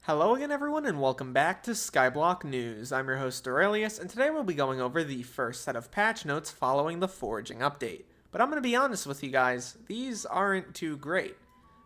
Hello again everyone and welcome back to Skyblock News. I'm your host Derailious and today we'll be going over the first set of patch notes following the Foraging update. But I'm going to be honest with you guys, these aren't too great.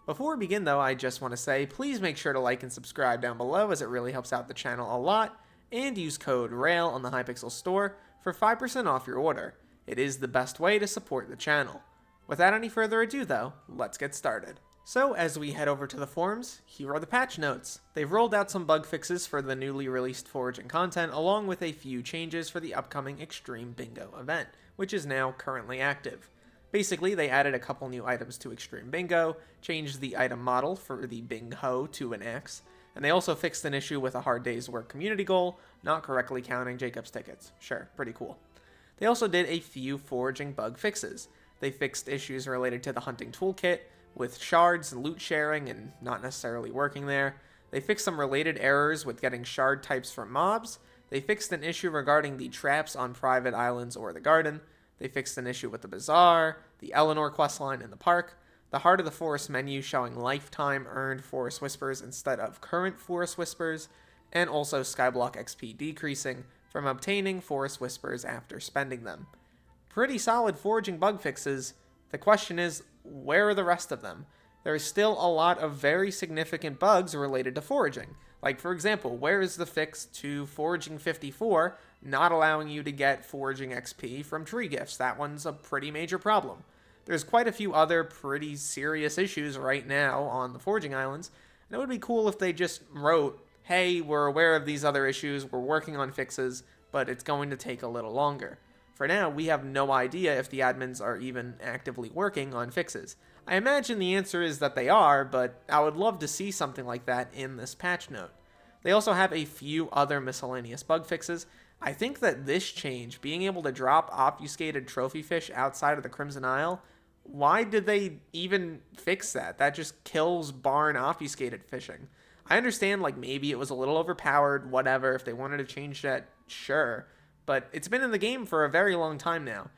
Before we begin though, I just want to say please make sure to like and subscribe down below as it really helps out the channel a lot, and use code RAIL on the Hypixel store for 5% off your order. It is the best way to support the channel. Without any further ado though, let's get started. So as we head over to the forums, here are the patch notes. They've rolled out some bug fixes for the newly released Foraging content, along with a few changes for the upcoming Extreme Bingo event, which is now currently active. Basically, they added a couple new items to Extreme Bingo, changed the item model for the Bing Ho to an X, and they also fixed an issue with a hard day's work community goal, not correctly counting Jacob's tickets. Sure, pretty cool. They also did a few Foraging bug fixes. They fixed issues related to the hunting toolkit, with shards and loot sharing and not necessarily working there. They fixed some related errors with getting shard types from mobs. They fixed an issue regarding the traps on private islands or the garden. They fixed an issue with the bazaar, the Eleanor questline in the park, the Heart of the Forest menu showing lifetime earned Forest Whispers instead of current Forest Whispers, and also Skyblock XP decreasing from obtaining Forest Whispers after spending them. Pretty solid Foraging bug fixes. The question is, where are the rest of them? There is still a lot of very significant bugs related to Foraging. Like, for example, where is the fix to Foraging 54 not allowing you to get Foraging XP from tree gifts? That one's a pretty major problem. There's quite a few other pretty serious issues right now on the Foraging Islands, and it would be cool if they just wrote, hey, we're aware of these other issues, we're working on fixes, but it's going to take a little longer. For now, we have no idea if the admins are even actively working on fixes. I imagine the answer is that they are, but I would love to see something like that in this patch note. They also have a few other miscellaneous bug fixes. I think that this change, being able to drop obfuscated trophy fish outside of the Crimson Isle, why did they even fix that? That just kills barn obfuscated fishing. I understand, like, maybe it was a little overpowered, whatever, if they wanted to change that, sure. But it's been in the game for a very long time now.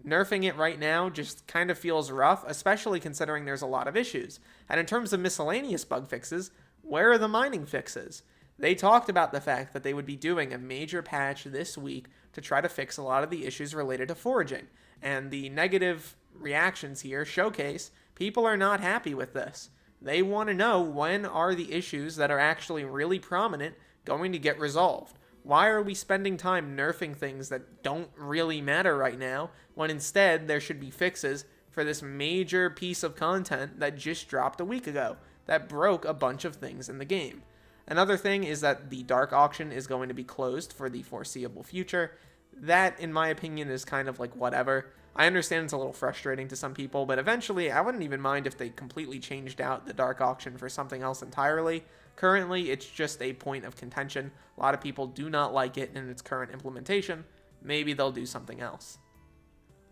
Nerfing it right now just kind of feels rough, especially considering there's a lot of issues. And in terms of miscellaneous bug fixes, where are the mining fixes? They talked about the fact that they would be doing a major patch this week to try to fix a lot of the issues related to Foraging. And the negative reactions here showcase people are not happy with this. They want to know, when are the issues that are actually really prominent going to get resolved? Why are we spending time nerfing things that don't really matter right now, when instead there should be fixes for this major piece of content that just dropped a week ago, that broke a bunch of things in the game? Another thing is that the Dark Auction is going to be closed for the foreseeable future. That, in my opinion, is kind of like whatever. I understand it's a little frustrating to some people, but eventually I wouldn't even mind if they completely changed out the Dark Auction for something else entirely. Currently, it's just a point of contention. A lot of people do not like it in its current implementation. Maybe they'll do something else.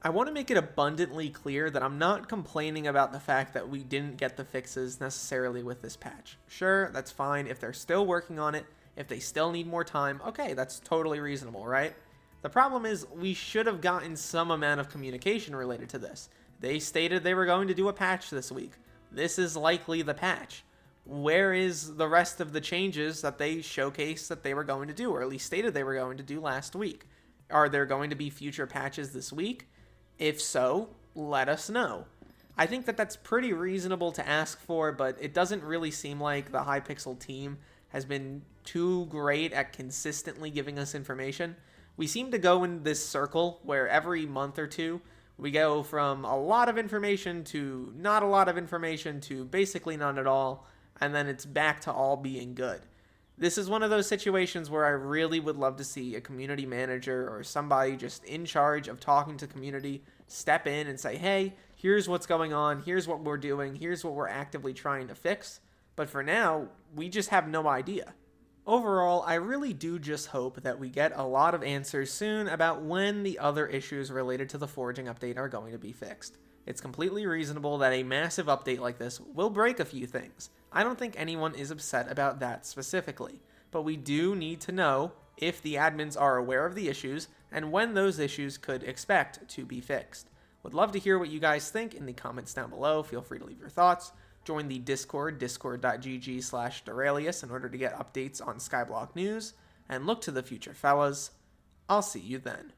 I want to make it abundantly clear that I'm not complaining about the fact that we didn't get the fixes necessarily with this patch. Sure, that's fine. If they're still working on it, if they still need more time, okay, that's totally reasonable, right? The problem is we should have gotten some amount of communication related to this. They stated they were going to do a patch this week. This is likely the patch. Where is the rest of the changes that they showcased that they were going to do, or at least stated they were going to do last week? Are there going to be future patches this week? If so, let us know. I think that that's pretty reasonable to ask for, but it doesn't really seem like the Hypixel team has been too great at consistently giving us information. We seem to go in this circle where every month or two, we go from a lot of information to not a lot of information to basically none at all, and then it's back to all being good. This is one of those situations where I really would love to see a community manager or somebody just in charge of talking to community step in and say, hey, here's what's going on, here's what we're doing, here's what we're actively trying to fix. But for now, we just have no idea. Overall, I really do just hope that we get a lot of answers soon about when the other issues related to the Foraging update are going to be fixed. It's completely reasonable that a massive update like this will break a few things. I don't think anyone is upset about that specifically, but we do need to know if the admins are aware of the issues and when those issues could expect to be fixed. Would love to hear what you guys think in the comments down below. Feel free to leave your thoughts. Join the Discord, discord.gg/Derailious, in order to get updates on Skyblock news, and look to the future, fellas. I'll see you then.